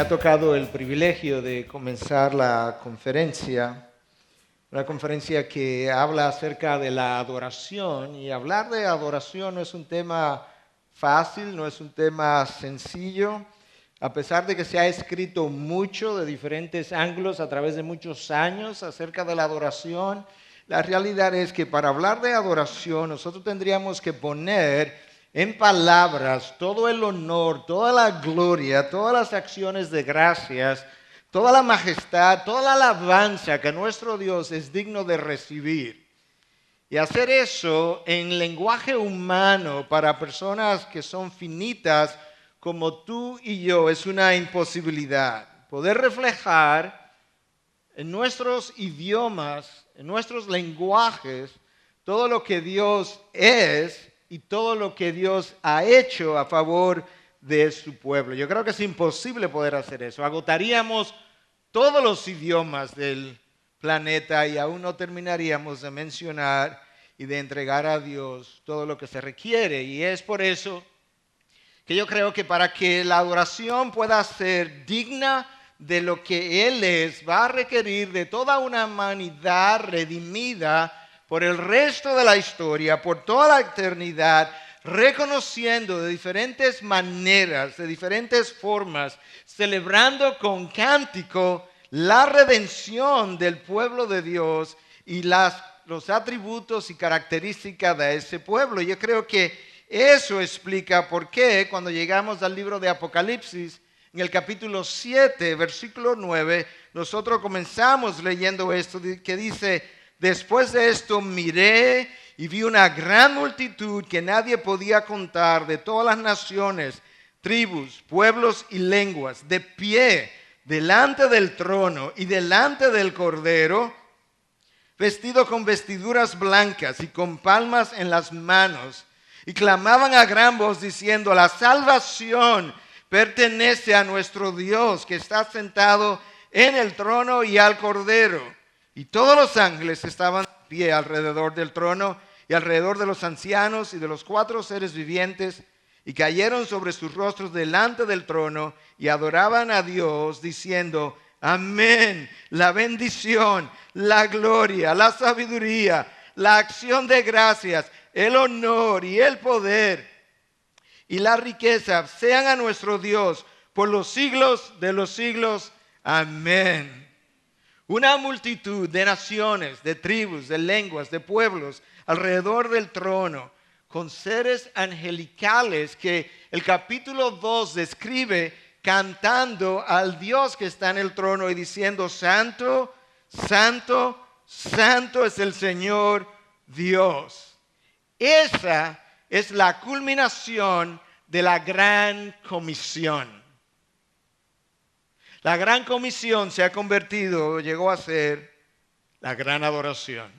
tocado el privilegio de comenzar la conferencia, una conferencia que habla acerca de la adoración, y hablar de adoración no es un tema fácil, no es un tema sencillo, a pesar de que se ha escrito mucho de diferentes ángulos a través de muchos años acerca de la adoración. La realidad es que para hablar de adoración nosotros tendríamos que poner en palabras todo el honor, toda la gloria, todas las acciones de gracias, toda la majestad, toda la alabanza que nuestro Dios es digno de recibir. Y hacer eso en lenguaje humano para personas que son finitas como tú y yo es una imposibilidad. Poder reflejar en nuestros idiomas, en nuestros lenguajes, todo lo que Dios es y todo lo que Dios ha hecho a favor de su pueblo. Yo creo que es imposible poder hacer eso. Agotaríamos todos los idiomas del planeta y aún no terminaríamos de mencionar y de entregar a Dios todo lo que se requiere. Y es por eso que yo creo que para que la adoración pueda ser digna de lo que Él es, va a requerir de toda una humanidad redimida por el resto de la historia, por toda la eternidad, reconociendo de diferentes maneras, de diferentes formas, celebrando con cántico la redención del pueblo de Dios y los atributos y características de ese pueblo. Yo creo que eso explica por qué cuando llegamos al libro de Apocalipsis, en el capítulo 7, versículo 9, nosotros comenzamos leyendo esto que dice: después de esto miré y vi una gran multitud que nadie podía contar, de todas las naciones, tribus, pueblos y lenguas, de pie delante del trono y delante del Cordero, vestido con vestiduras blancas y con palmas en las manos, y clamaban a gran voz diciendo: la salvación pertenece a nuestro Dios que está sentado en el trono y al Cordero. Y todos los ángeles estaban de pie alrededor del trono y alrededor de los ancianos y de los 4 seres vivientes, y cayeron sobre sus rostros delante del trono y adoraban a Dios diciendo: amén, la bendición, la gloria, la sabiduría, la acción de gracias, el honor y el poder y la riqueza sean a nuestro Dios por los siglos de los siglos. Amén. Una multitud de naciones, de tribus, de lenguas, de pueblos alrededor del trono, con seres angelicales que el capítulo 2 describe cantando al Dios que está en el trono y diciendo: santo, santo, santo es el Señor Dios. Esa es la culminación de la gran comisión. La gran comisión se ha convertido, llegó a ser la gran adoración.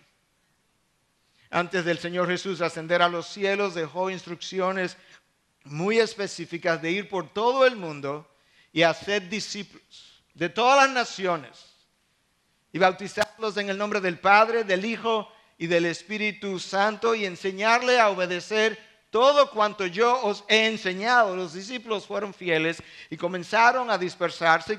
Antes del Señor Jesús ascender a los cielos, dejó instrucciones muy específicas de ir por todo el mundo y hacer discípulos de todas las naciones y bautizarlos en el nombre del Padre, del Hijo y del Espíritu Santo, y enseñarle a obedecer todo cuanto yo os he enseñado. Los discípulos fueron fieles y comenzaron a dispersarse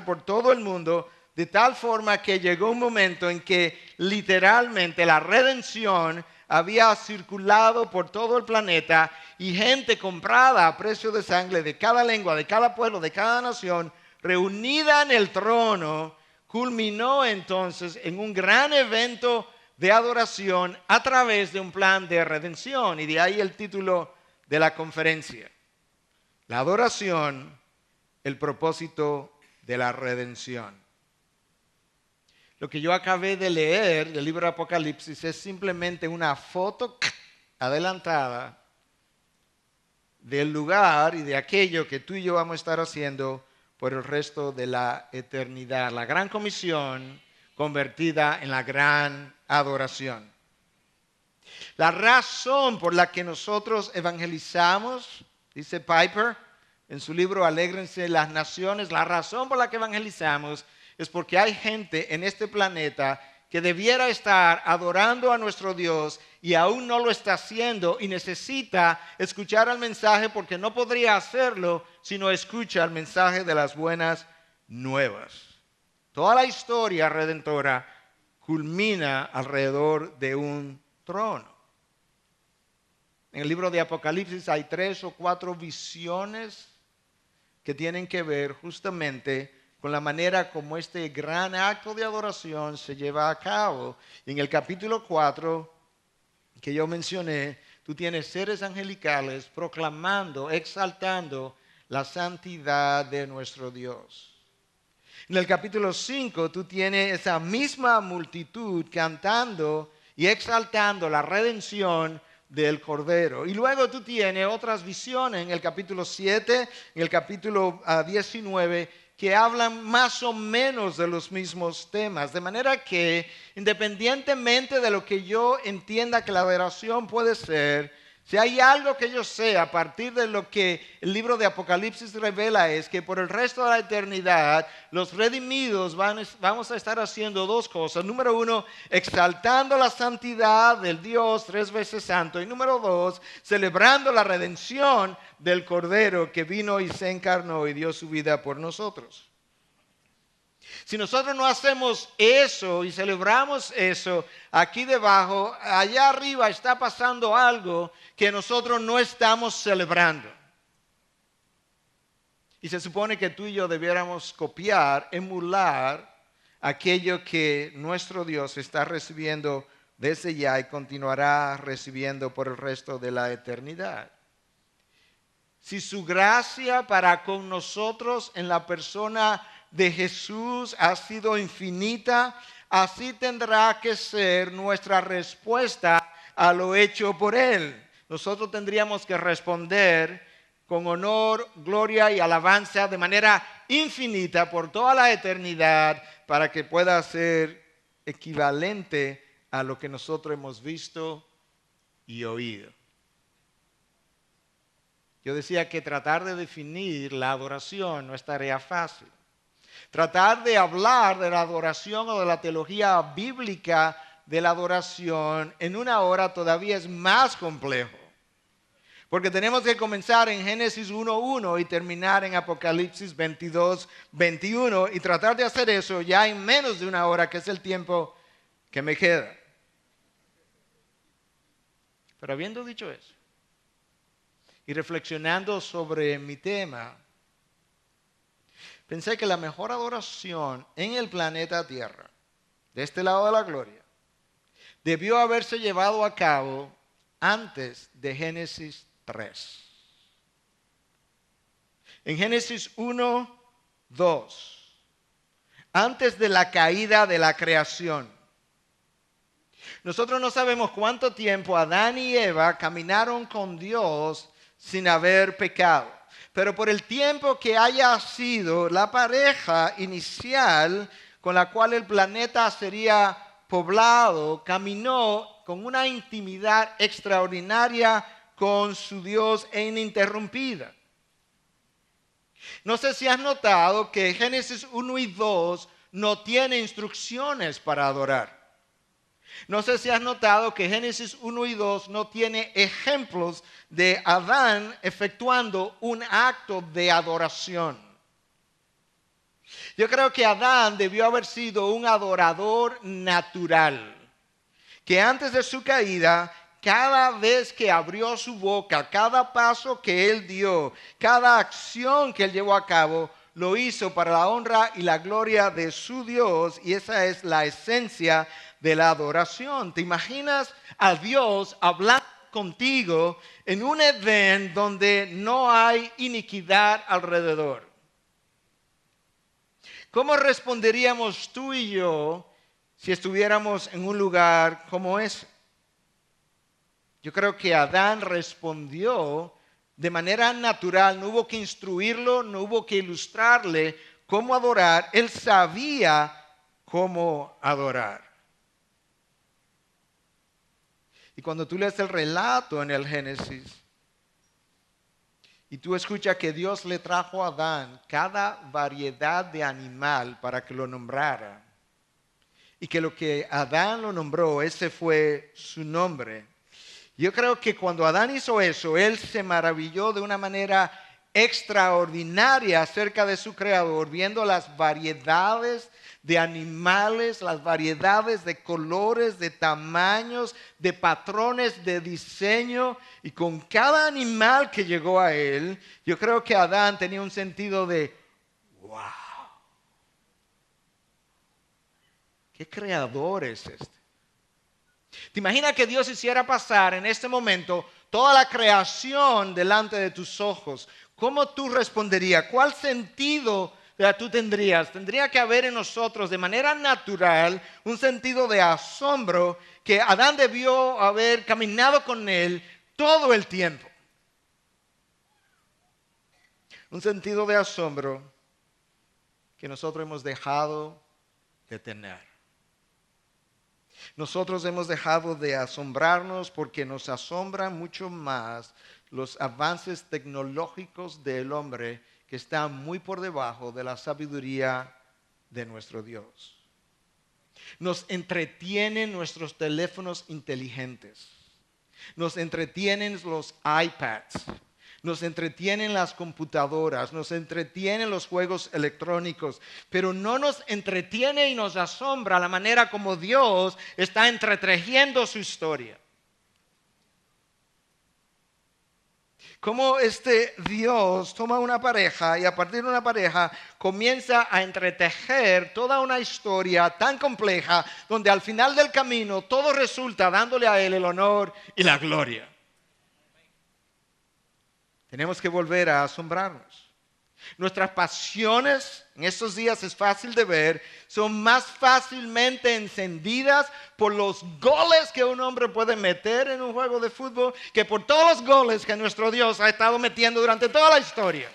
por todo el mundo, de tal forma que llegó un momento en que literalmente la redención había circulado por todo el planeta, y gente comprada a precio de sangre de cada lengua, de cada pueblo, de cada nación, reunida en el trono, culminó entonces en un gran evento de adoración a través de un plan de redención. Y de ahí el título de la conferencia: la adoración, el propósito de la redención. Lo que yo acabé de leer del libro de Apocalipsis es simplemente una foto adelantada del lugar y de aquello que tú y yo vamos a estar haciendo por el resto de la eternidad. La gran comisión convertida en la gran adoración. La razón por la que nosotros evangelizamos, dice Piper en su libro Alégrense las Naciones, la razón por la que evangelizamos es porque hay gente en este planeta que debiera estar adorando a nuestro Dios y aún no lo está haciendo y necesita escuchar el mensaje porque no podría hacerlo si no escucha el mensaje de las buenas nuevas. Toda la historia redentora culmina alrededor de un trono. En el libro de Apocalipsis hay 3 o 4 visiones que tienen que ver justamente con la manera como este gran acto de adoración se lleva a cabo. Y en el capítulo 4 que yo mencioné, tú tienes seres angelicales proclamando, exaltando la santidad de nuestro Dios. En el capítulo 5 tú tienes esa misma multitud cantando y exaltando la redención del Cordero. Y luego tú tienes otras visiones en el capítulo 7, en el capítulo 19, que hablan más o menos de los mismos temas. De manera que, independientemente de lo que yo entienda que la adoración puede ser, si hay algo que yo sé a partir de lo que el libro de Apocalipsis revela es que por el resto de la eternidad los redimidos vamos a estar haciendo 2 cosas. Número 1, exaltando la santidad del Dios 3 veces santo. Y número 2, celebrando la redención del Cordero que vino y se encarnó y dio su vida por nosotros. Si nosotros no hacemos eso y celebramos eso, aquí debajo, allá arriba está pasando algo que nosotros no estamos celebrando. Y se supone que tú y yo debiéramos copiar, emular aquello que nuestro Dios está recibiendo desde ya y continuará recibiendo por el resto de la eternidad. Si su gracia para con nosotros en la persona de Jesús ha sido infinita, así tendrá que ser nuestra respuesta a lo hecho por Él. Nosotros tendríamos que responder con honor, gloria y alabanza de manera infinita por toda la eternidad para que pueda ser equivalente a lo que nosotros hemos visto y oído. Yo decía que tratar de definir la adoración no es tarea fácil. Tratar de hablar de la adoración o de la teología bíblica de la adoración en una hora todavía es más complejo. Porque tenemos que comenzar en Génesis 1:1 y terminar en Apocalipsis 22:21 y tratar de hacer eso ya en menos de una hora, que es el tiempo que me queda. Pero habiendo dicho eso, y reflexionando sobre mi tema, pensé que la mejor adoración en el planeta Tierra, de este lado de la gloria, debió haberse llevado a cabo antes de Génesis 3. En Génesis 1:2, antes de la caída de la creación. Nosotros no sabemos cuánto tiempo Adán y Eva caminaron con Dios sin haber pecado. Pero por el tiempo que haya sido la pareja inicial con la cual el planeta sería poblado, caminó con una intimidad extraordinaria con su Dios e ininterrumpida. No sé si has notado que Génesis 1 y 2 no tiene instrucciones para adorar. No sé si has notado que Génesis 1 y 2 no tiene ejemplos de Adán efectuando un acto de adoración. Yo creo que Adán debió haber sido un adorador natural, que antes de su caída, cada vez que abrió su boca, cada paso que él dio, cada acción que él llevó a cabo, lo hizo para la honra y la gloria de su Dios, y esa es la esencia de la adoración. ¿Te imaginas a Dios hablando contigo en un Edén donde no hay iniquidad alrededor? ¿Cómo responderíamos tú y yo si estuviéramos en un lugar como ese? Yo creo que Adán respondió de manera natural, no hubo que instruirlo, no hubo que ilustrarle cómo adorar, él sabía cómo adorar. Y cuando tú lees el relato en el Génesis, y tú escuchas que Dios le trajo a Adán cada variedad de animal para que lo nombrara, y que lo que Adán lo nombró, ese fue su nombre. Yo creo que cuando Adán hizo eso, él se maravilló de una manera extraordinaria acerca de su creador, viendo las variedades de animales, las variedades de colores, de tamaños, de patrones de diseño. Y con cada animal que llegó a él, yo creo que Adán tenía un sentido de, wow, ¿qué creador es este? ¿Te imaginas que Dios hiciera pasar en este momento toda la creación delante de tus ojos? ¿Cómo tú responderías? ¿Cuál sentido tú tendrías? Tendría que haber en nosotros de manera natural un sentido de asombro que Adán debió haber caminado con él todo el tiempo. Un sentido de asombro que nosotros hemos dejado de tener. Nosotros hemos dejado de asombrarnos porque nos asombran mucho más los avances tecnológicos del hombre que están muy por debajo de la sabiduría de nuestro Dios. Nos entretienen nuestros teléfonos inteligentes. Nos entretienen los iPads. Nos entretienen las computadoras, nos entretienen los juegos electrónicos, pero no nos entretiene y nos asombra la manera como Dios está entretejiendo su historia. Cómo este Dios toma una pareja y a partir de una pareja comienza a entretejer toda una historia tan compleja donde al final del camino todo resulta dándole a Él el honor y la gloria. Tenemos que volver a asombrarnos. Nuestras pasiones, en estos días es fácil de ver, son más fácilmente encendidas por los goles que un hombre puede meter en un juego de fútbol que por todos los goles que nuestro Dios ha estado metiendo durante toda la historia.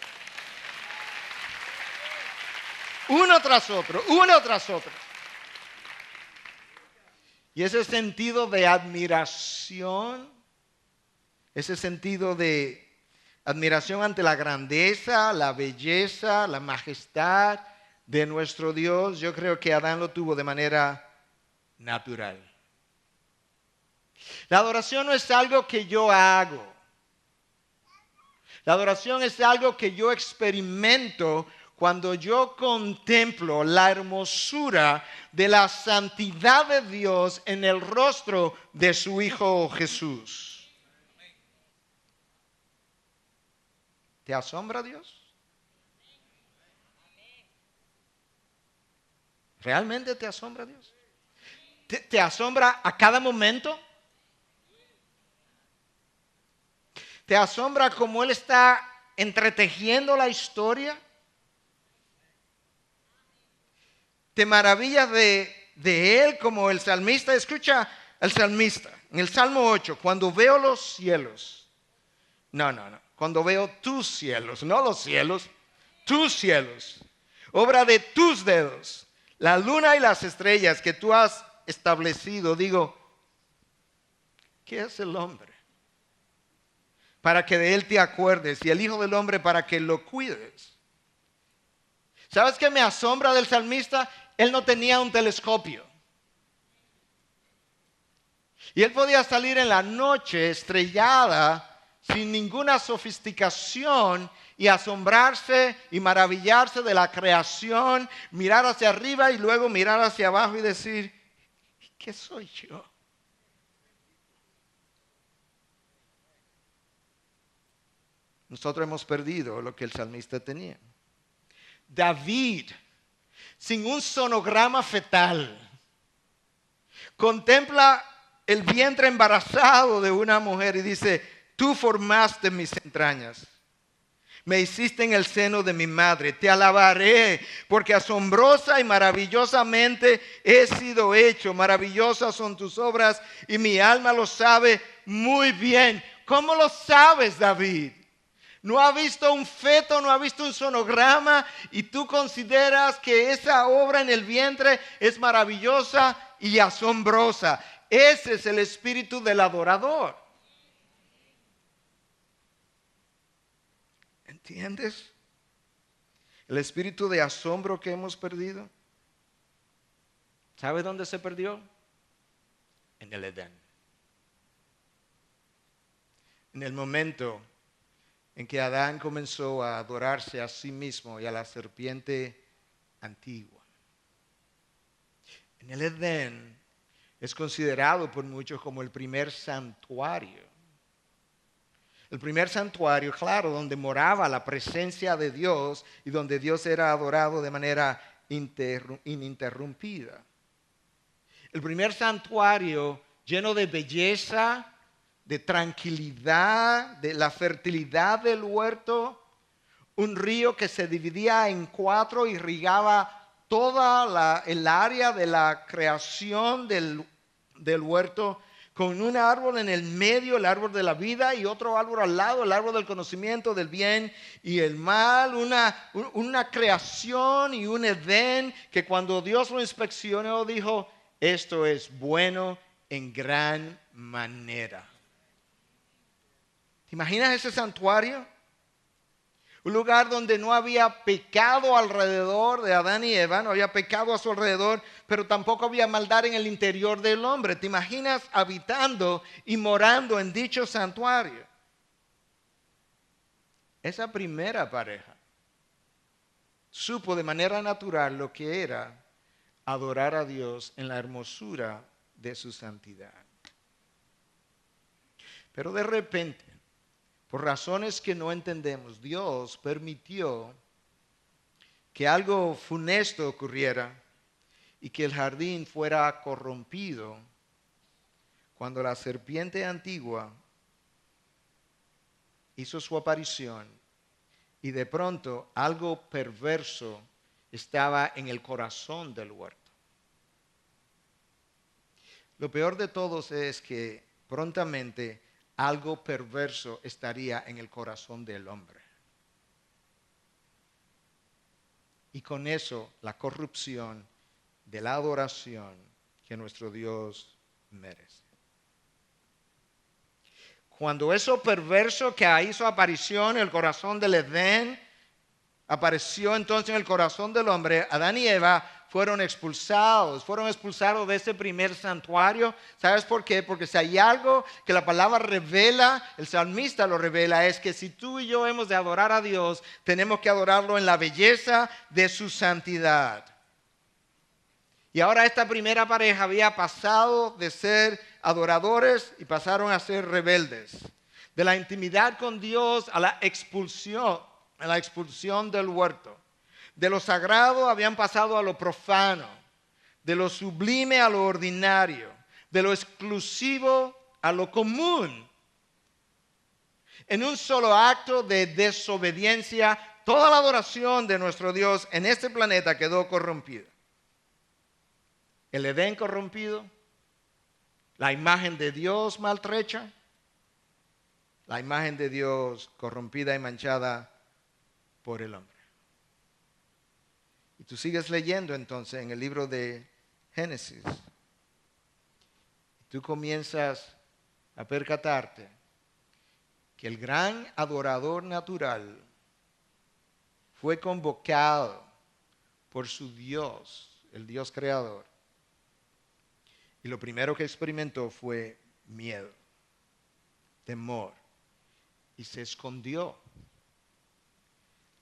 Uno tras otro, uno tras otro. Y ese sentido de admiración, ese sentido de admiración ante la grandeza, la belleza, la majestad de nuestro Dios, yo creo que Adán lo tuvo de manera natural. La adoración no es algo que yo hago. La adoración es algo que yo experimento cuando yo contemplo la hermosura de la santidad de Dios en el rostro de su Hijo Jesús. ¿Te asombra Dios? ¿Realmente te asombra Dios? ¿Te asombra a cada momento? ¿Te asombra cómo Él está entretejiendo la historia? ¿Te maravillas de Él como el salmista? Escucha al salmista en el Salmo 8, cuando veo los cielos. No. Cuando veo tus cielos, no los cielos, tus cielos, obra de tus dedos, la luna y las estrellas que tú has establecido, digo, ¿qué es el hombre? Para que de él te acuerdes, y el Hijo del Hombre para que lo cuides. ¿Sabes qué me asombra del salmista? Él no tenía un telescopio. Y él podía salir en la noche estrellada sin ninguna sofisticación y asombrarse y maravillarse de la creación, mirar hacia arriba y luego mirar hacia abajo y decir, ¿qué soy yo? Nosotros hemos perdido lo que el salmista tenía. David, sin un sonograma fetal, contempla el vientre embarazado de una mujer y dice, tú formaste mis entrañas, me hiciste en el seno de mi madre, te alabaré porque asombrosa y maravillosamente he sido hecho, maravillosas son tus obras y mi alma lo sabe muy bien. ¿Cómo lo sabes, David? No ha visto un feto, no ha visto un sonograma y tú consideras que esa obra en el vientre es maravillosa y asombrosa. Ese es el espíritu del adorador. ¿Entiendes? El espíritu de asombro que hemos perdido. ¿Sabe dónde se perdió? En el Edén. En el momento en que Adán comenzó a adorarse a sí mismo y a la serpiente antigua. En el Edén es considerado por muchos como el primer santuario. El primer santuario, claro, donde moraba la presencia de Dios y donde Dios era adorado de manera ininterrumpida. El primer santuario lleno de belleza, de tranquilidad, de la fertilidad del huerto, un río que se dividía en 4 y irrigaba toda el área de la creación del huerto, con un árbol en el medio, el árbol de la vida, y otro árbol al lado, el árbol del conocimiento del bien y el mal, una creación y un Edén que cuando Dios lo inspeccionó dijo, esto es bueno en gran manera. ¿Te imaginas ese santuario? Un lugar donde no había pecado alrededor de Adán y Eva, no había pecado a su alrededor, pero tampoco había maldad en el interior del hombre. ¿Te imaginas habitando y morando en dicho santuario? Esa primera pareja supo de manera natural lo que era adorar a Dios en la hermosura de su santidad. Pero de repente, por razones que no entendemos, Dios permitió que algo funesto ocurriera y que el jardín fuera corrompido cuando la serpiente antigua hizo su aparición y de pronto algo perverso estaba en el corazón del huerto. Lo peor de todos es que prontamente algo perverso estaría en el corazón del hombre. Y con eso la corrupción de la adoración que nuestro Dios merece. Cuando eso perverso que hizo aparición en el corazón del Edén, apareció entonces en el corazón del hombre, Adán y Eva fueron expulsados de ese primer santuario. ¿Sabes por qué? Porque si hay algo que la palabra revela, el salmista lo revela, es que si tú y yo hemos de adorar a Dios, tenemos que adorarlo en la belleza de su santidad. Y ahora esta primera pareja había pasado de ser adoradores y pasaron a ser rebeldes. De la intimidad con Dios a la expulsión del huerto. De lo sagrado habían pasado a lo profano, de lo sublime a lo ordinario, de lo exclusivo a lo común. En un solo acto de desobediencia, toda la adoración de nuestro Dios en este planeta quedó corrompida. El Edén corrompido, la imagen de Dios maltrecha, la imagen de Dios corrompida y manchada por el hombre. Y tú sigues leyendo entonces en el libro de Génesis. Tú comienzas a percatarte que el gran adorador natural fue convocado por su Dios, el Dios creador. Y lo primero que experimentó fue miedo, temor, y se escondió.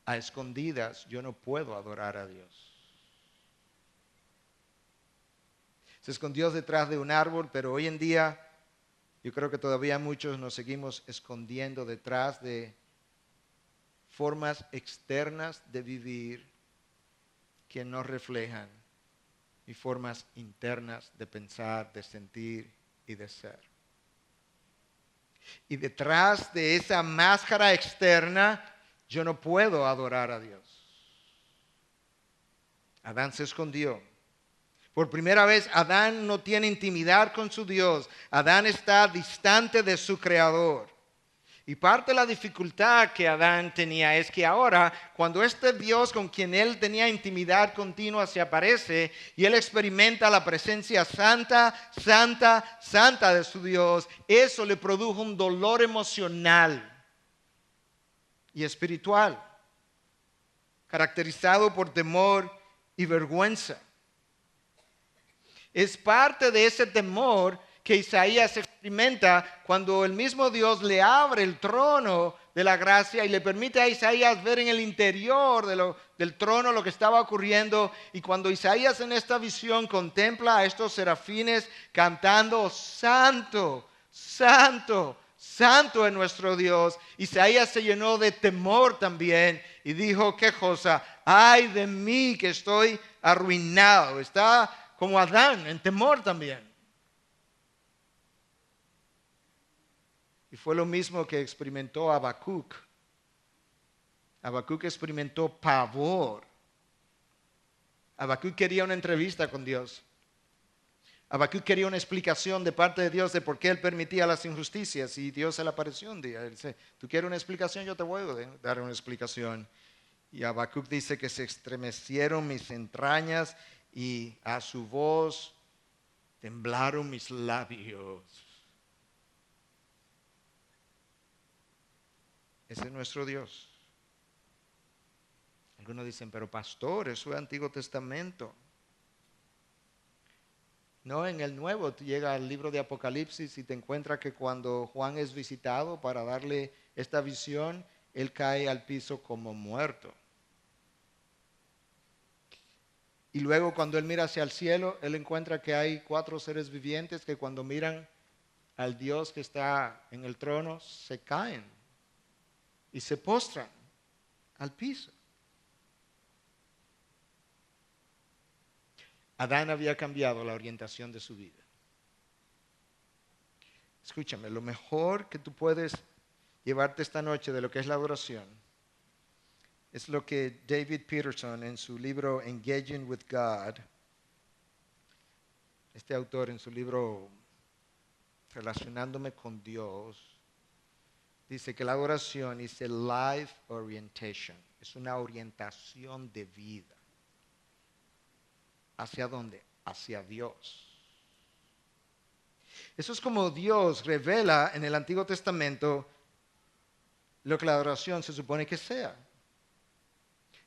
A escondidas yo no puedo adorar a Dios. Se escondió detrás de un árbol, pero hoy en día yo creo que todavía muchos nos seguimos escondiendo detrás de formas externas de vivir que no reflejan y formas internas de pensar, de sentir y de ser. Y detrás de esa máscara externa yo no puedo adorar a Dios. Adán se escondió. Por primera vez, Adán no tiene intimidad con su Dios. Adán está distante de su Creador. Y parte de la dificultad que Adán tenía es que ahora, cuando este Dios con quien él tenía intimidad continua se aparece y él experimenta la presencia santa, santa, santa de su Dios, eso le produjo un dolor emocional y espiritual, caracterizado por temor y vergüenza. Es parte de ese temor que Isaías experimenta cuando el mismo Dios le abre el trono de la gracia y le permite a Isaías ver en el interior del trono lo que estaba ocurriendo. Y cuando Isaías en esta visión contempla a estos serafines cantando, Santo, Santo, Santo es nuestro Dios, Isaías se llenó de temor también y dijo, ¿qué cosa? Ay de mí que estoy arruinado. Está como Adán, en temor también. Y fue lo mismo que experimentó Habacuc. Habacuc experimentó pavor. Habacuc quería una entrevista con Dios. Habacuc quería una explicación de parte de Dios de por qué él permitía las injusticias. Y Dios se le apareció un día. Él dice, ¿tú quieres una explicación? Yo te voy a dar una explicación. Y Habacuc dice que se estremecieron mis entrañas y a su voz temblaron mis labios. Ese es nuestro Dios. Algunos dicen, pero pastor, eso es Antiguo Testamento. No, en el Nuevo, tú llegas al libro de Apocalipsis y te encuentras que cuando Juan es visitado para darle esta visión, él cae al piso como muerto. Y luego cuando él mira hacia el cielo, él encuentra que hay 4 seres vivientes que cuando miran al Dios que está en el trono, se caen y se postran al piso. Adán había cambiado la orientación de su vida. Escúchame, lo mejor que tú puedes llevarte esta noche de lo que es la adoración es lo que David Peterson en su libro Engaging with God, este autor en su libro Relacionándome con Dios, dice que la adoración es el life orientation, es una orientación de vida. ¿Hacia dónde? Hacia Dios. Eso es como Dios revela en el Antiguo Testamento lo que la adoración se supone que sea.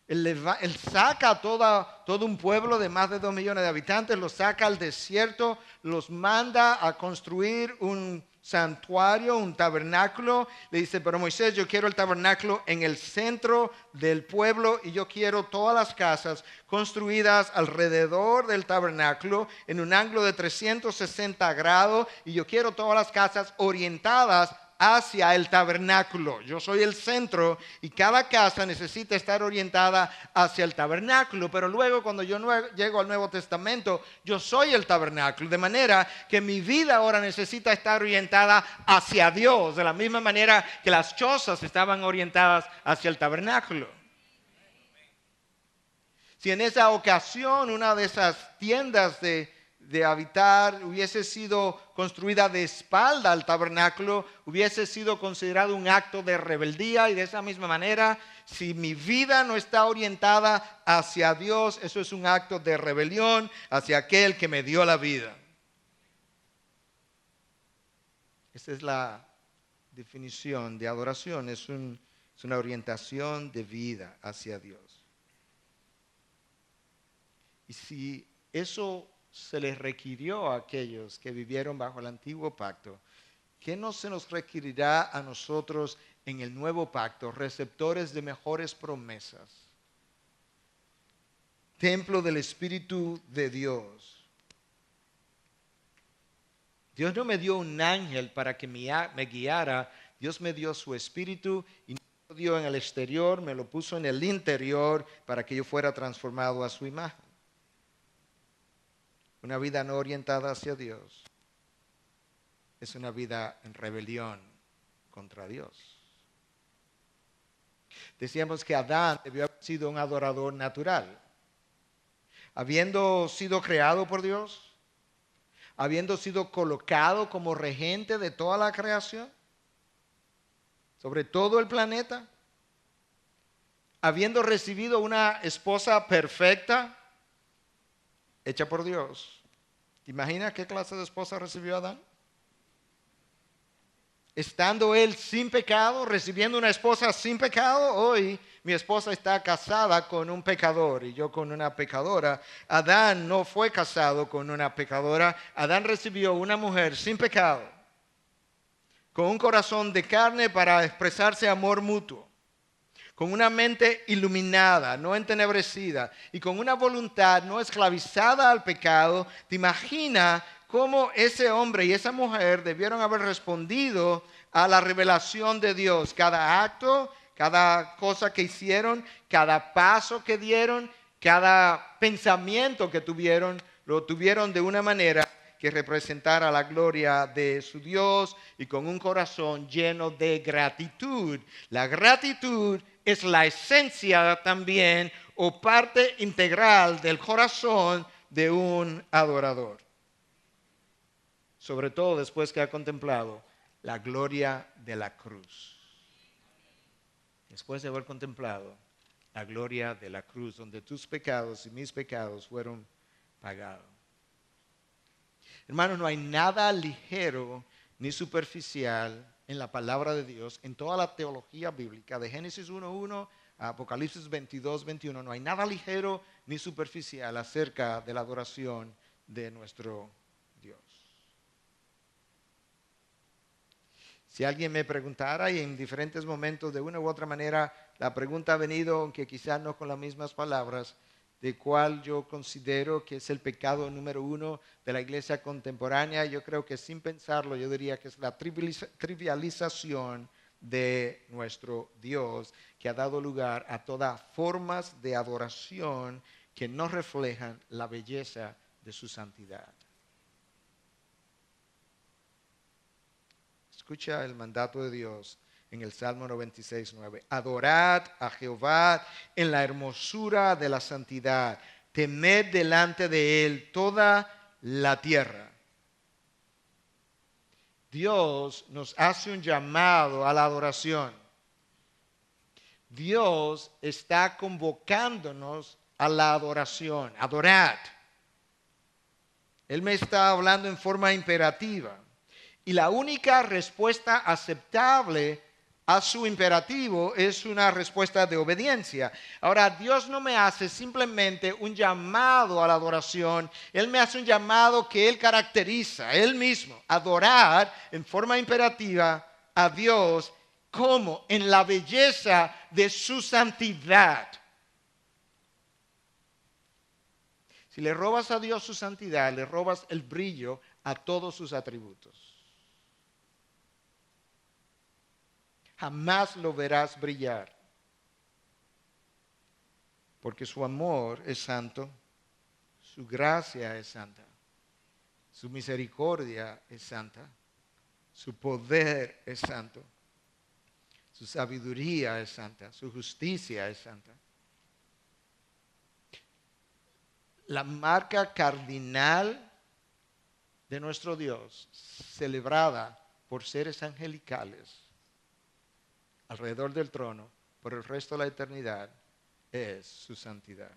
Él saca a todo un pueblo de más de 2 millones de habitantes, los saca al desierto, los manda a construir un santuario, un tabernáculo. Le dice, pero Moisés, yo quiero el tabernáculo en el centro del pueblo y yo quiero todas las casas construidas alrededor del tabernáculo en un ángulo de 360 grados y yo quiero todas las casas orientadas hacia el tabernáculo. Yo soy el centro y cada casa necesita estar orientada hacia el tabernáculo, pero luego cuando yo llego al Nuevo Testamento, yo soy el tabernáculo, de manera que mi vida ahora necesita estar orientada hacia Dios, de la misma manera que las chozas estaban orientadas hacia el tabernáculo. Si en esa ocasión una de esas tiendas de habitar hubiese sido construida de espalda al tabernáculo, hubiese sido considerado un acto de rebeldía, y de esa misma manera, si mi vida no está orientada hacia Dios, eso es un acto de rebelión hacia aquel que me dio la vida. Esa es la definición de adoración, es una orientación de vida hacia Dios. Y si eso se les requirió a aquellos que vivieron bajo el antiguo pacto, ¿qué no se nos requerirá a nosotros en el nuevo pacto? Receptores de mejores promesas, templo del Espíritu de Dios. Dios no me dio un ángel para que me guiara, Dios me dio su Espíritu y no lo dio en el exterior, me lo puso en el interior para que yo fuera transformado a su imagen. Una vida no orientada hacia Dios es una vida en rebelión contra Dios. Decíamos que Adán debió haber sido un adorador natural. Habiendo sido creado por Dios, habiendo sido colocado como regente de toda la creación, sobre todo el planeta, habiendo recibido una esposa perfecta, hecha por Dios. ¿Te imaginas qué clase de esposa recibió Adán? estando él sin pecado, recibiendo una esposa sin pecado, hoy mi esposa está casada con un pecador y yo con una pecadora. Adán no fue casado con una pecadora, Adán recibió una mujer sin pecado, con un corazón de carne para expresarse amor mutuo, con una mente iluminada, no entenebrecida, y con una voluntad no esclavizada al pecado. ¿Te imaginas cómo ese hombre y esa mujer debieron haber respondido a la revelación de Dios? Cada acto, cada cosa que hicieron, cada paso que dieron, cada pensamiento que tuvieron, lo tuvieron de una manera que representara la gloria de su Dios y con un corazón lleno de gratitud. La gratitud es la esencia también o parte integral del corazón de un adorador. Sobre todo después que ha contemplado la gloria de la cruz. Después de haber contemplado la gloria de la cruz, donde tus pecados y mis pecados fueron pagados. Hermanos, no hay nada ligero ni superficial en la palabra de Dios, en toda la teología bíblica, de Génesis 1:1 a Apocalipsis 22:21. No hay nada ligero ni superficial acerca de la adoración de nuestro Dios. Si alguien me preguntara, y en diferentes momentos de una u otra manera la pregunta ha venido, aunque quizás no con las mismas palabras, de cuál yo considero que es el pecado número 1 de la iglesia contemporánea, yo creo que sin pensarlo yo diría que es la trivialización de nuestro Dios, que ha dado lugar a todas formas de adoración que no reflejan la belleza de su santidad. Escucha el mandato de Dios en el Salmo 96:9. Adorad a Jehová en la hermosura de la santidad. Temed delante de él toda la tierra. Dios nos hace un llamado a la adoración. Dios está convocándonos a la adoración. Adorad. Él me está hablando en forma imperativa. Y la única respuesta aceptable a su imperativo es una respuesta de obediencia. Ahora, Dios no me hace simplemente un llamado a la adoración, Él me hace un llamado que Él caracteriza, Él mismo, adorar en forma imperativa a Dios como en la belleza de su santidad. Si le robas a Dios su santidad, le robas el brillo a todos sus atributos. Jamás lo verás brillar. Porque su amor es santo, su gracia es santa, su misericordia es santa, su poder es santo, su sabiduría es santa, su justicia es santa. La marca cardinal de nuestro Dios, celebrada por seres angelicales alrededor del trono por el resto de la eternidad, es su santidad.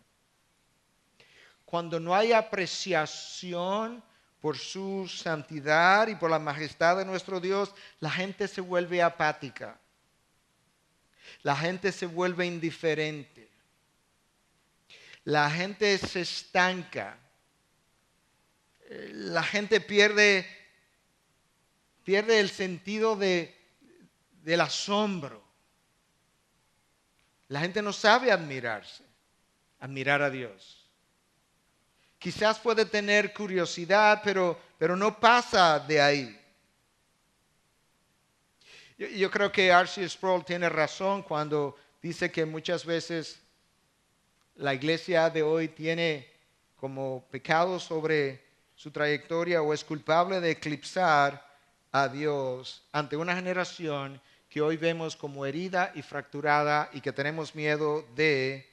Cuando no hay apreciación por su santidad y por la majestad de nuestro Dios, la gente se vuelve apática. La gente se vuelve indiferente. La gente se estanca. La gente pierde el sentido del asombro. La gente no sabe admirar a Dios. Quizás puede tener curiosidad, pero no pasa de ahí. Yo creo que R.C. Sproul tiene razón cuando dice que muchas veces la iglesia de hoy tiene como pecado sobre su trayectoria o es culpable de eclipsar a Dios ante una generación que hoy vemos como herida y fracturada y que tenemos miedo de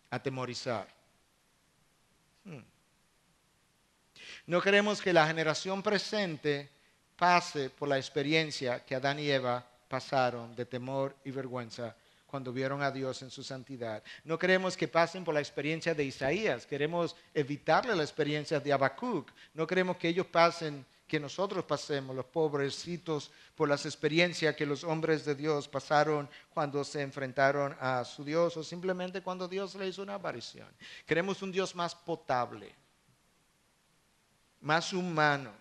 atemorizar. No queremos que la generación presente pase por la experiencia que Adán y Eva pasaron de temor y vergüenza cuando vieron a Dios en su santidad. No queremos que pasen por la experiencia de Isaías, queremos evitarle la experiencia de Habacuc. No queremos que ellos que nosotros pasemos, los pobrecitos, por las experiencias que los hombres de Dios pasaron cuando se enfrentaron a su Dios o simplemente cuando Dios le hizo una aparición. Queremos un Dios más potable, más humano.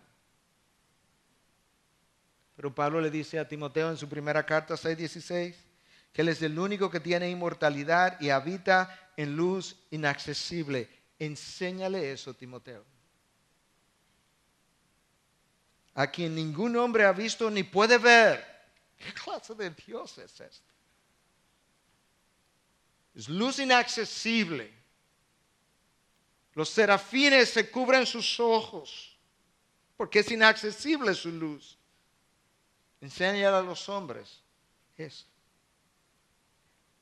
Pero Pablo le dice a Timoteo en su primera carta 6:16 que Él es el único que tiene inmortalidad y habita en luz inaccesible. Enséñale eso, Timoteo. A quien ningún hombre ha visto ni puede ver. ¿Qué clase de Dios es este? Es luz inaccesible. Los serafines se cubren sus ojos porque es inaccesible su luz. Enséñale a los hombres eso.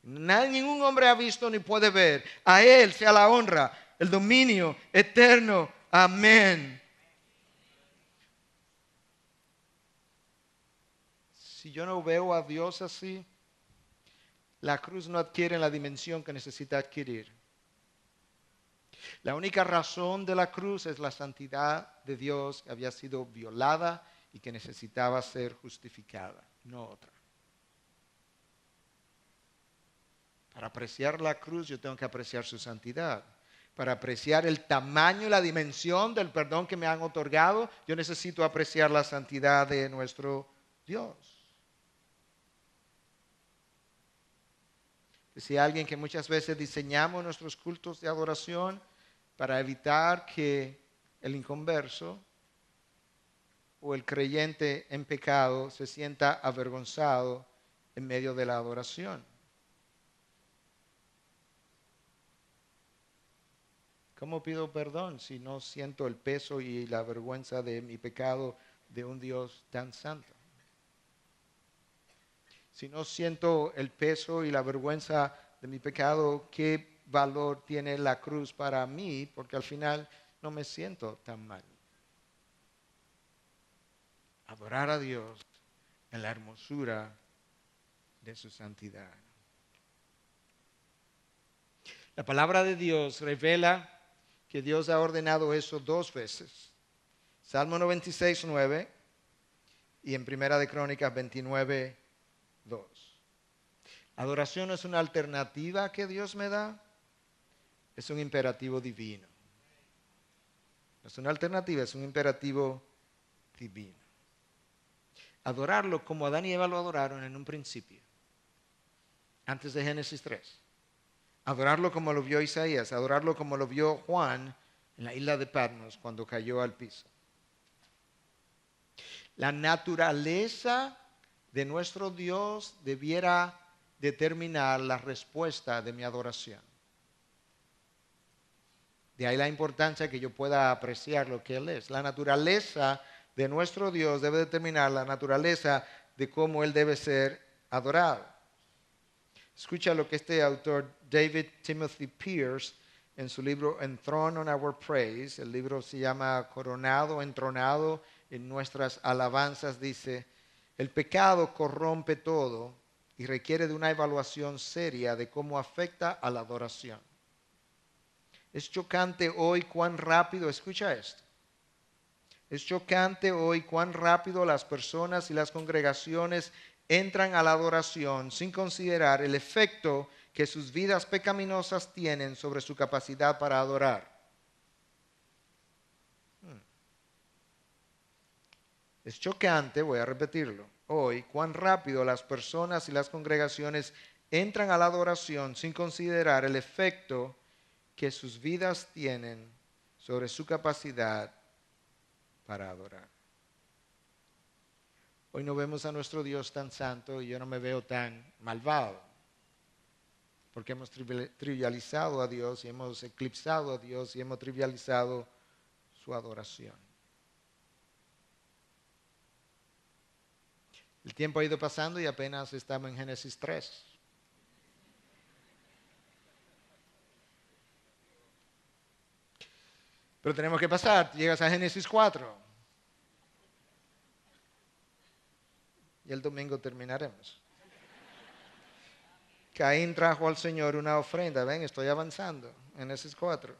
Ningún hombre ha visto ni puede ver. A Él sea la honra, el dominio eterno. Amén. Si yo no veo a Dios así, la cruz no adquiere la dimensión que necesita adquirir. La única razón de la cruz es la santidad de Dios que había sido violada y que necesitaba ser justificada, no otra. Para apreciar la cruz yo tengo que apreciar su santidad. Para apreciar el tamaño y la dimensión del perdón que me han otorgado, yo necesito apreciar la santidad de nuestro Dios. Decía alguien que muchas veces diseñamos nuestros cultos de adoración para evitar que el inconverso o el creyente en pecado se sienta avergonzado en medio de la adoración. ¿Cómo pido perdón si no siento el peso y la vergüenza de mi pecado de un Dios tan santo? Si no siento el peso y la vergüenza de mi pecado, ¿qué valor tiene la cruz para mí? Porque al final no me siento tan mal. Adorar a Dios en la hermosura de su santidad. La palabra de Dios revela que Dios ha ordenado eso 2 veces. Salmo 96:9 y en Primera de Crónicas 29:2. Adoración no es una alternativa que Dios me da, es un imperativo divino. No es una alternativa, es un imperativo divino. Adorarlo como Adán y Eva lo adoraron en un principio, antes de Génesis 3. Adorarlo como lo vio Isaías, adorarlo como lo vio Juan en la isla de Patmos cuando cayó al piso. La naturaleza de nuestro Dios debiera determinar la respuesta de mi adoración. De ahí la importancia que yo pueda apreciar lo que Él es. La naturaleza de nuestro Dios debe determinar la naturaleza de cómo Él debe ser adorado. Escucha lo que este autor David Timothy Pierce en su libro Enthroned on Our Praise, el libro se llama Coronado, Entronado en nuestras alabanzas, dice: el pecado corrompe todo y requiere de una evaluación seria de cómo afecta a la adoración. Es chocante hoy cuán rápido, escucha esto, es chocante hoy cuán rápido las personas y las congregaciones entran a la adoración sin considerar el efecto que sus vidas pecaminosas tienen sobre su capacidad para adorar. Es chocante, voy a repetirlo, hoy cuán rápido las personas y las congregaciones entran a la adoración sin considerar el efecto que sus vidas tienen sobre su capacidad para adorar. Hoy no vemos a nuestro Dios tan santo y yo no me veo tan malvado, porque hemos trivializado a Dios y hemos eclipsado a Dios y hemos trivializado su adoración. El tiempo ha ido pasando y apenas estamos en Génesis 3. Pero tenemos que pasar, llegas a Génesis 4. Y el domingo terminaremos. Caín trajo al Señor una ofrenda. Ven, estoy avanzando. Génesis 4.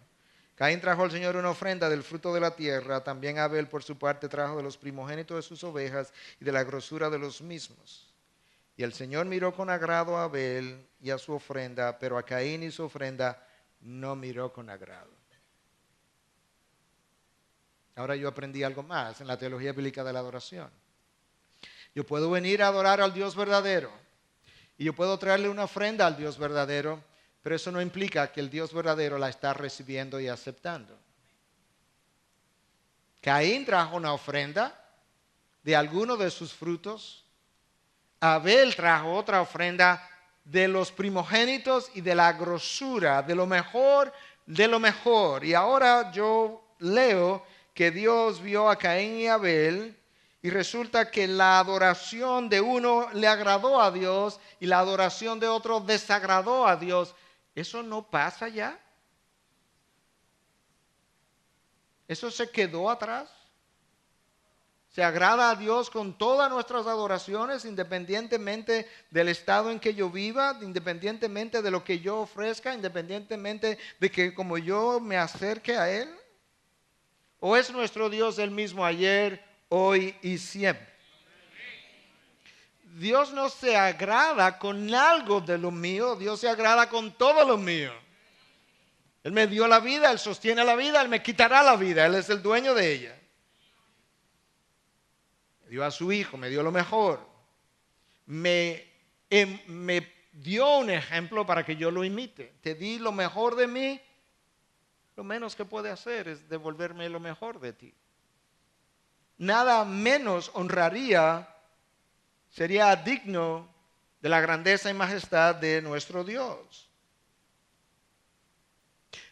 Caín trajo al Señor una ofrenda del fruto de la tierra. También Abel por su parte trajo de los primogénitos de sus ovejas y de la grosura de los mismos. Y el Señor miró con agrado a Abel y a su ofrenda, pero a Caín y su ofrenda no miró con agrado. Ahora yo aprendí algo más en la teología bíblica de la adoración. Yo puedo venir a adorar al Dios verdadero y yo puedo traerle una ofrenda al Dios verdadero, pero eso no implica que el Dios verdadero la está recibiendo y aceptando. Caín trajo una ofrenda de alguno de sus frutos. Abel trajo otra ofrenda de los primogénitos y de la grosura, de lo mejor de lo mejor. Y ahora yo leo que Dios vio a Caín y Abel y resulta que la adoración de uno le agradó a Dios y la adoración de otro desagradó a Dios. ¿Eso no pasa ya? ¿Eso se quedó atrás? ¿Se agrada a Dios con todas nuestras adoraciones, independientemente del estado en que yo viva, independientemente de lo que yo ofrezca, independientemente de que como yo me acerque a Él? ¿O es nuestro Dios el mismo ayer, hoy y siempre? Dios no se agrada con algo de lo mío, Dios se agrada con todo lo mío. Él me dio la vida, Él sostiene la vida, Él me quitará la vida, Él es el dueño de ella. Me dio a su hijo, me dio lo mejor. Me dio un ejemplo para que yo lo imite. Te di lo mejor de mí, lo menos que puede hacer es devolverme lo mejor de ti. Nada menos honraría, sería digno de la grandeza y majestad de nuestro Dios.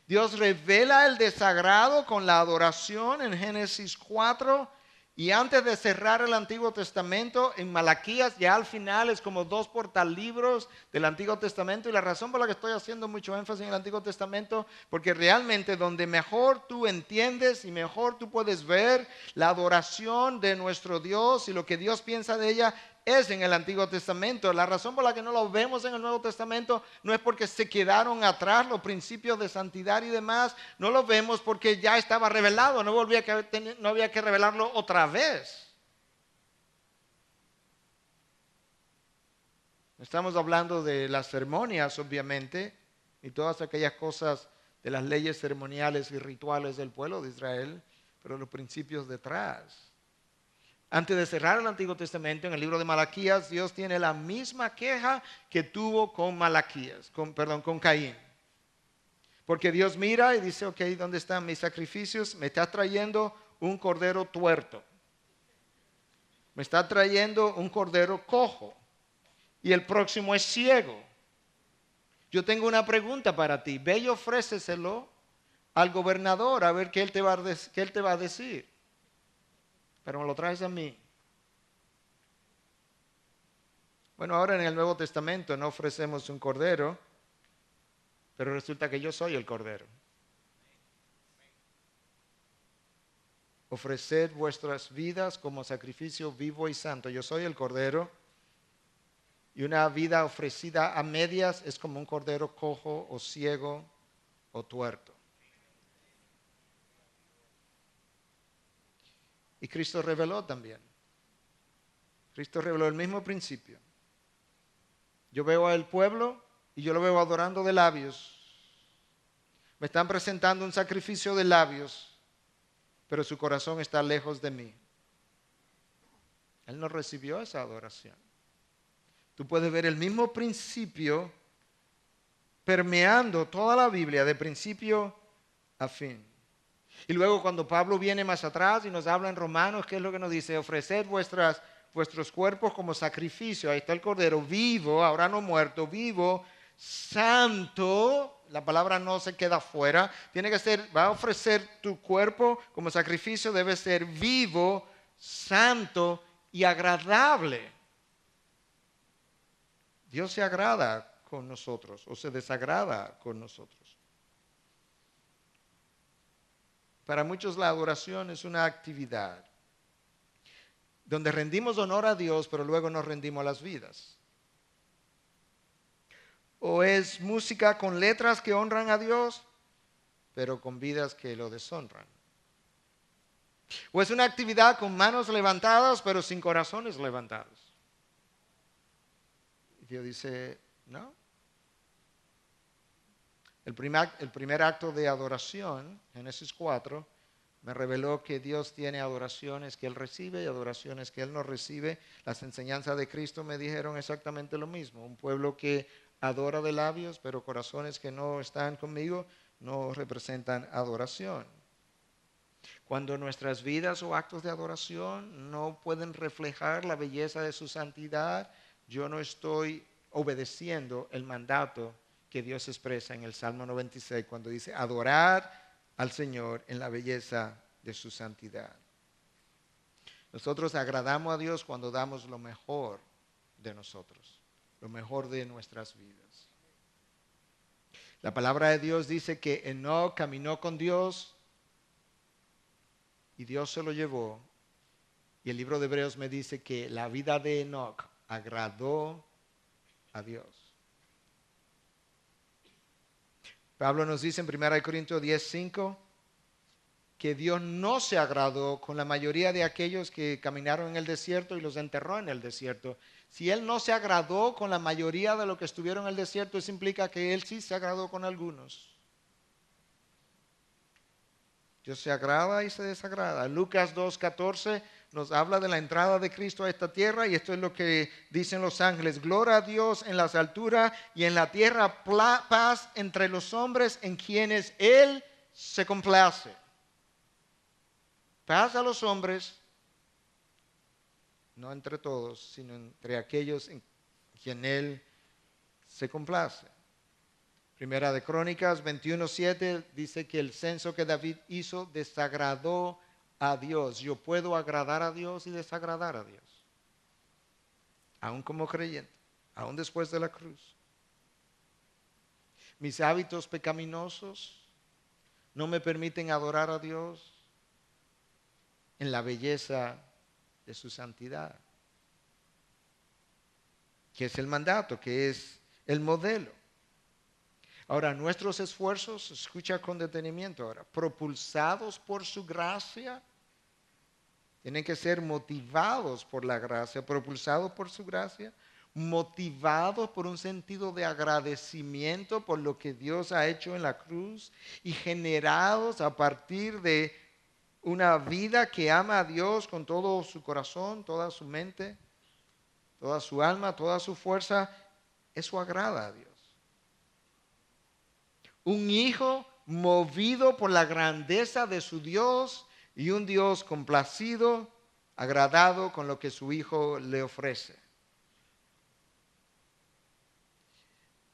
Dios revela el desagrado con la adoración en Génesis 4 y antes de cerrar el Antiguo Testamento en Malaquías, ya al final es como 2 portalibros del Antiguo Testamento, y la razón por la que estoy haciendo mucho énfasis en el Antiguo Testamento, porque realmente donde mejor tú entiendes y mejor tú puedes ver la adoración de nuestro Dios y lo que Dios piensa de ella es en el Antiguo Testamento. La razón por la que no lo vemos en el Nuevo Testamento no es porque se quedaron atrás los principios de santidad y demás, no lo vemos porque ya estaba revelado, no había que revelarlo otra vez. Estamos hablando de las ceremonias, obviamente, y todas aquellas cosas de las leyes ceremoniales y rituales del pueblo de Israel, pero los principios detrás. Antes de cerrar el Antiguo Testamento, en el libro de Malaquías, Dios tiene la misma queja que tuvo con con Caín. Porque Dios mira y dice, ok, ¿dónde están mis sacrificios? Me está trayendo un cordero tuerto. Me está trayendo un cordero cojo. Y el próximo es ciego. Yo tengo una pregunta para ti. Ve y ofréceselo al gobernador a ver qué él te va a decir. Pero me lo traes a mí. Bueno, ahora en el Nuevo Testamento no ofrecemos un cordero, pero resulta que yo soy el cordero. Ofreced vuestras vidas como sacrificio vivo y santo. Yo soy el cordero. Y una vida ofrecida a medias es como un cordero cojo o ciego o tuerto. Y Cristo reveló también. Cristo reveló el mismo principio. Yo veo al pueblo y yo lo veo adorando de labios. Me están presentando un sacrificio de labios, pero su corazón está lejos de mí. Él no recibió esa adoración. Tú puedes ver el mismo principio permeando toda la Biblia de principio a fin. Y luego cuando Pablo viene más atrás y nos habla en Romanos, ¿qué es lo que nos dice? Ofreced vuestros cuerpos como sacrificio. Ahí está el cordero vivo, ahora no muerto, vivo, santo. La palabra no se queda fuera. Tiene que ser, va a ofrecer tu cuerpo como sacrificio, debe ser vivo, santo y agradable. Dios se agrada con nosotros o se desagrada con nosotros. Para muchos la adoración es una actividad donde rendimos honor a Dios, pero luego nos rendimos a las vidas. O es música con letras que honran a Dios, pero con vidas que lo deshonran. O es una actividad con manos levantadas, pero sin corazones levantados. Y Dios dice, no. El primer acto de adoración, Génesis 4, me reveló que Dios tiene adoraciones que Él recibe y adoraciones que Él no recibe. Las enseñanzas de Cristo me dijeron exactamente lo mismo. Un pueblo que adora de labios, pero corazones que no están conmigo, no representan adoración. Cuando nuestras vidas o actos de adoración no pueden reflejar la belleza de su santidad, yo no estoy obedeciendo el mandato que Dios expresa en el Salmo 96 cuando dice adorar al Señor en la belleza de su santidad. Nosotros agradamos a Dios cuando damos lo mejor de nosotros, lo mejor de nuestras vidas. La palabra de Dios dice que Enoc caminó con Dios y Dios se lo llevó. Y el libro de Hebreos me dice que la vida de Enoc agradó a Dios. Pablo nos dice en 1 Corintios 10:5 que Dios no se agradó con la mayoría de aquellos que caminaron en el desierto y los enterró en el desierto. Si Él no se agradó con la mayoría de los que estuvieron en el desierto, eso implica que Él sí se agradó con algunos. Dios se agrada y se desagrada. Lucas 2:14 nos habla de la entrada de Cristo a esta tierra y esto es lo que dicen los ángeles. Gloria a Dios en las alturas y en la tierra paz entre los hombres en quienes Él se complace. Paz a los hombres, no entre todos, sino entre aquellos en quien Él se complace. Primera de Crónicas 21:7 dice que el censo que David hizo desagradó a Dios. Yo puedo agradar a Dios y desagradar a Dios, aún como creyente, aún después de la cruz. Mis hábitos pecaminosos no me permiten adorar a Dios en la belleza de su santidad, que es el mandato, que es el modelo. Ahora, nuestros esfuerzos, escucha con detenimiento ahora, propulsados por su gracia, tienen que ser motivados por la gracia, propulsados por su gracia, motivados por un sentido de agradecimiento por lo que Dios ha hecho en la cruz y generados a partir de una vida que ama a Dios con todo su corazón, toda su mente, toda su alma, toda su fuerza. Eso agrada a Dios. Un hijo movido por la grandeza de su Dios y un Dios complacido, agradado con lo que su hijo le ofrece.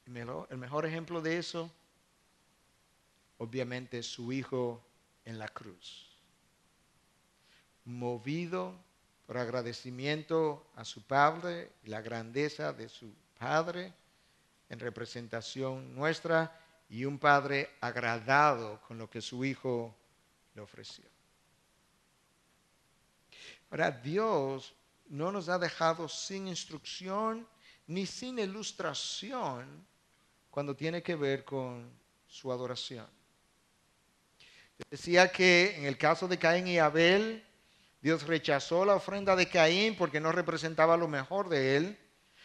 El mejor ejemplo de eso, obviamente, es su hijo en la cruz. Movido por agradecimiento a su Padre y la grandeza de su Padre en representación nuestra, y un padre agradado con lo que su hijo le ofreció. Ahora, Dios no nos ha dejado sin instrucción ni sin ilustración cuando tiene que ver con su adoración. Decía que en el caso de Caín y Abel, Dios rechazó la ofrenda de Caín porque no representaba lo mejor de él.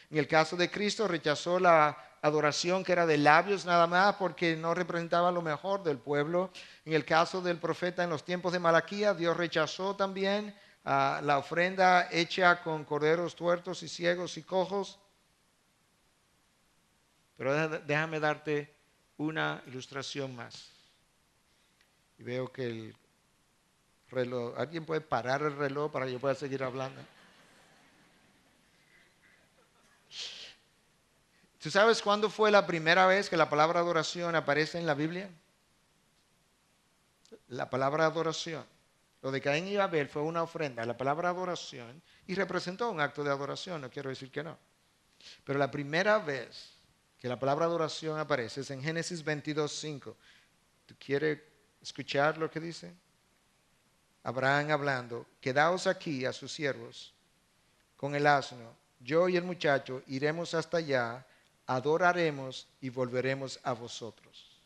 En el caso de Cristo rechazó la adoración que era de labios nada más porque no representaba lo mejor del pueblo. En el caso del profeta en los tiempos de Malaquías, Dios rechazó también la ofrenda hecha con corderos tuertos y ciegos y cojos. Pero déjame darte una ilustración más. Y veo que el reloj, ¿alguien puede parar el reloj para que yo pueda seguir hablando? ¿Tú sabes cuándo fue la primera vez que la palabra adoración aparece en la Biblia? La palabra adoración. Lo de Caín y Abel fue una ofrenda, la palabra adoración, y representó un acto de adoración, no quiero decir que no. Pero la primera vez que la palabra adoración aparece es en Génesis 22:5. ¿Tú quieres escuchar lo que dice? Abraham hablando, quedaos aquí a sus siervos con el asno, yo y el muchacho iremos hasta allá, adoraremos y volveremos a vosotros.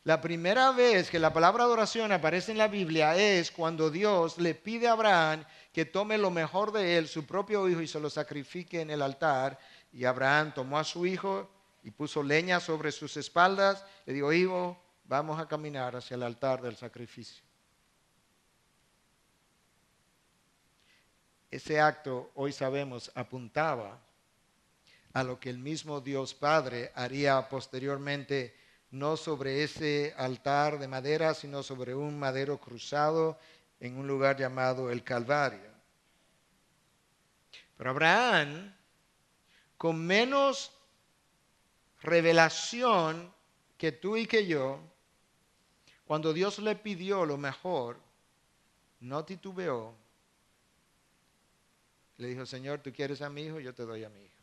La primera vez que la palabra adoración aparece en la Biblia es cuando Dios le pide a Abraham que tome lo mejor de él, su propio hijo, y se lo sacrifique en el altar. Y Abraham tomó a su hijo y puso leña sobre sus espaldas. Le dijo, hijo, vamos a caminar hacia el altar del sacrificio. Ese acto, hoy sabemos, apuntaba a lo que el mismo Dios Padre haría posteriormente, no sobre ese altar de madera, sino sobre un madero cruzado en un lugar llamado el Calvario. Pero Abraham, con menos revelación que tú y que yo, cuando Dios le pidió lo mejor, no titubeó. Le dijo, Señor, ¿tú quieres a mi hijo? Yo te doy a mi hijo.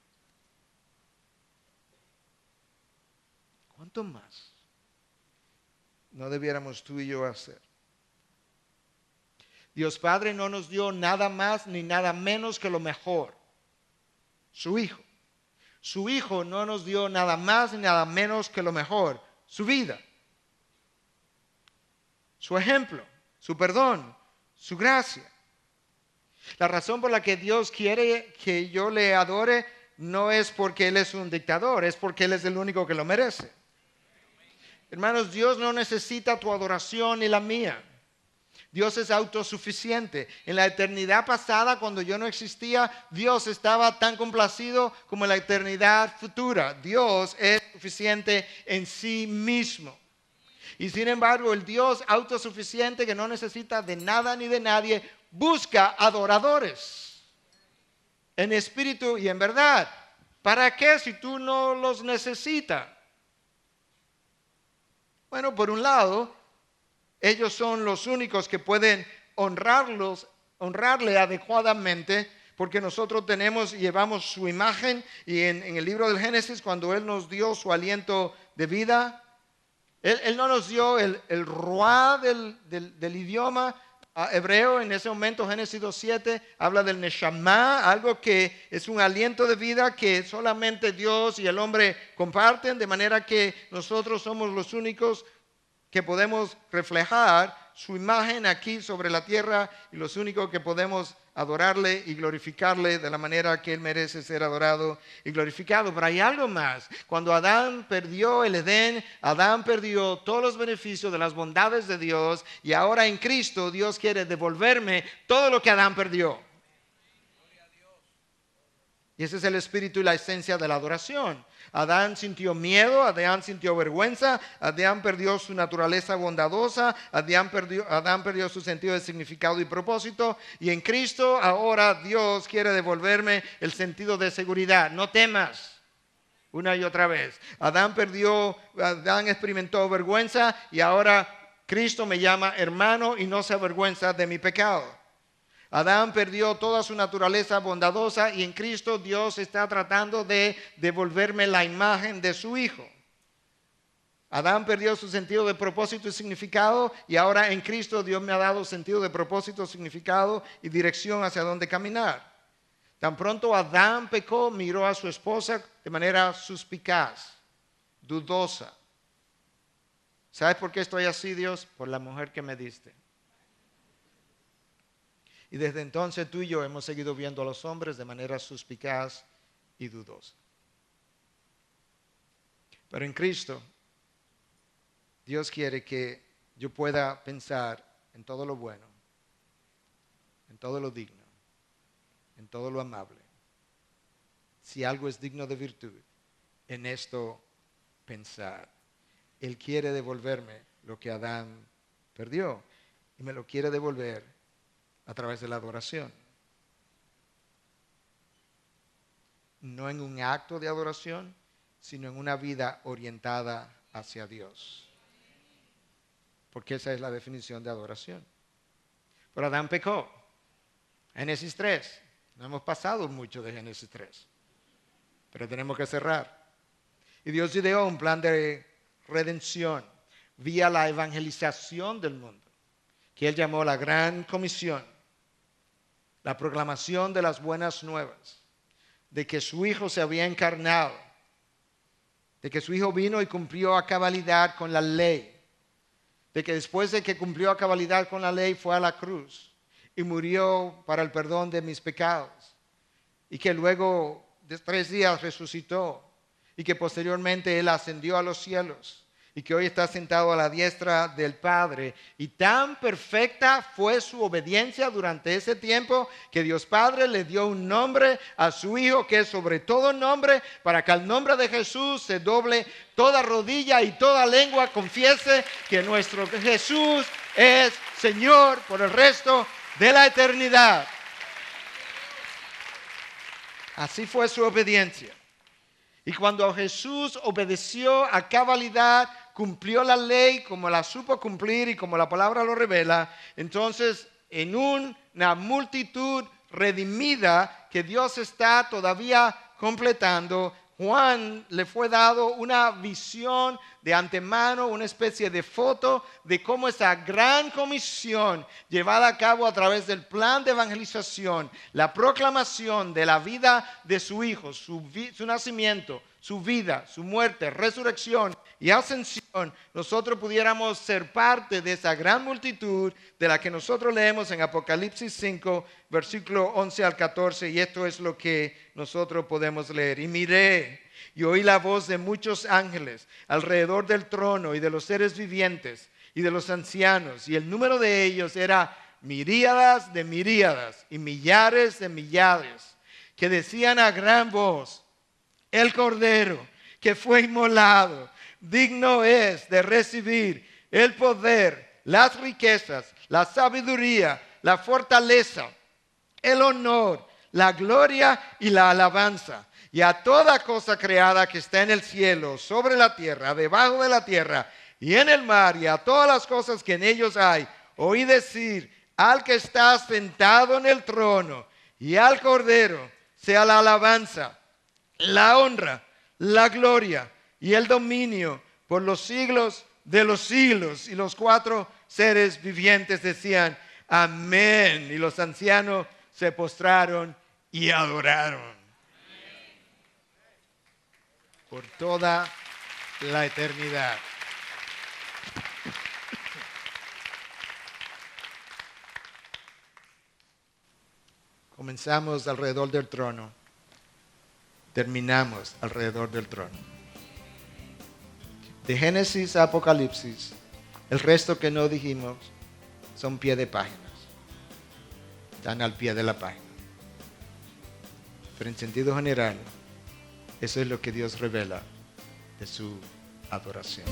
¿Cuánto más no debiéramos tú y yo hacer? Dios Padre no nos dio nada más ni nada menos que lo mejor. Su Hijo. Su Hijo no nos dio nada más ni nada menos que lo mejor. Su vida. Su ejemplo. Su perdón. Su gracia. La razón por la que Dios quiere que yo le adore no es porque Él es un dictador, es porque Él es el único que lo merece. Hermanos, Dios no necesita tu adoración ni la mía. Dios es autosuficiente. En la eternidad pasada, cuando yo no existía, Dios estaba tan complacido como en la eternidad futura. Dios es suficiente en sí mismo. Y sin embargo, el Dios autosuficiente que no necesita de nada ni de nadie, busca adoradores en espíritu y en verdad. ¿Para qué si tú no los necesitas? Bueno, por un lado, ellos son los únicos que pueden honrarle adecuadamente, porque nosotros llevamos su imagen, y en el libro del Génesis, cuando Él nos dio su aliento de vida, Él no nos dio el ruá del idioma hebreo. En ese momento, Génesis 2:7 habla del neshama, algo que es un aliento de vida que solamente Dios y el hombre comparten, de manera que nosotros somos los únicos que podemos reflejar su imagen aquí sobre la tierra y los únicos que podemos adorarle y glorificarle de la manera que Él merece ser adorado y glorificado. Pero hay algo más. Cuando Adán perdió el Edén, Adán perdió todos los beneficios de las bondades de Dios, y ahora en Cristo Dios quiere devolverme todo lo que Adán perdió. Y ese es el espíritu y la esencia de la adoración. Adán sintió miedo, Adán sintió vergüenza, Adán perdió su naturaleza bondadosa, Adán perdió su sentido de significado y propósito, y en Cristo ahora Dios quiere devolverme el sentido de seguridad. No temas. Una y otra vez. Adán experimentó vergüenza, y ahora Cristo me llama hermano y no se avergüenza de mi pecado. Adán perdió toda su naturaleza bondadosa, y en Cristo Dios está tratando de devolverme la imagen de su Hijo. Adán perdió su sentido de propósito y significado, y ahora en Cristo Dios me ha dado sentido de propósito, significado y dirección hacia dónde caminar. Tan pronto Adán pecó, miró a su esposa de manera suspicaz, dudosa. ¿Sabes por qué estoy así, Dios? Por la mujer que me diste. Y desde entonces tú y yo hemos seguido viendo a los hombres de manera suspicaz y dudosa. Pero en Cristo, Dios quiere que yo pueda pensar en todo lo bueno, en todo lo digno, en todo lo amable. Si algo es digno de virtud, en esto pensar. Él quiere devolverme lo que Adán perdió, y me lo quiere devolver a través de la adoración. No en un acto de adoración, sino en una vida orientada hacia Dios. Porque esa es la definición de adoración. Pero Adán pecó. Génesis 3. No hemos pasado mucho de Génesis 3. Pero tenemos que cerrar. Y Dios ideó un plan de redención vía la evangelización del mundo, que Él llamó la Gran Comisión. La proclamación de las buenas nuevas, de que su Hijo se había encarnado, de que su Hijo vino y cumplió a cabalidad con la ley, de que después de que cumplió a cabalidad con la ley, fue a la cruz y murió para el perdón de mis pecados. Y que luego de 3 días resucitó. Y que posteriormente Él ascendió a los cielos. Y que hoy está sentado a la diestra del Padre. Y tan perfecta fue su obediencia durante ese tiempo que Dios Padre le dio un nombre a su Hijo que es sobre todo nombre, para que al nombre de Jesús se doble toda rodilla y toda lengua confiese que nuestro Jesús es Señor por el resto de la eternidad. Así fue su obediencia. Y cuando Jesús obedeció a cabalidad, cumplió la ley como la supo cumplir y como la palabra lo revela, entonces en una multitud redimida que Dios está todavía completando, Juan le fue dado una visión de antemano, una especie de foto de cómo esa gran comisión llevada a cabo a través del plan de evangelización, la proclamación de la vida de su Hijo, su nacimiento, su vida, su muerte, resurrección y ascensión, nosotros pudiéramos ser parte de esa gran multitud de la que nosotros leemos en Apocalipsis 5, versículo 11 al 14, y esto es lo que nosotros podemos leer. Y miré y oí la voz de muchos ángeles alrededor del trono y de los seres vivientes y de los ancianos, y el número de ellos era miríadas de miríadas y millares de millares, que decían a gran voz: el Cordero que fue inmolado, digno es de recibir el poder, las riquezas, la sabiduría, la fortaleza, el honor, la gloria y la alabanza. Y a toda cosa creada que está en el cielo, sobre la tierra, debajo de la tierra y en el mar, y a todas las cosas que en ellos hay, oí decir al que está sentado en el trono y al Cordero sea la alabanza, la honra, la gloria y el dominio por los siglos de los siglos. Y los 4 seres vivientes decían: amén. Y los ancianos se postraron y adoraron. Por toda la eternidad. Comenzamos alrededor del trono. Terminamos alrededor del trono. De Génesis a Apocalipsis, el resto que no dijimos son pie de páginas. Están al pie de la página. Pero en sentido general, eso es lo que Dios revela de su adoración.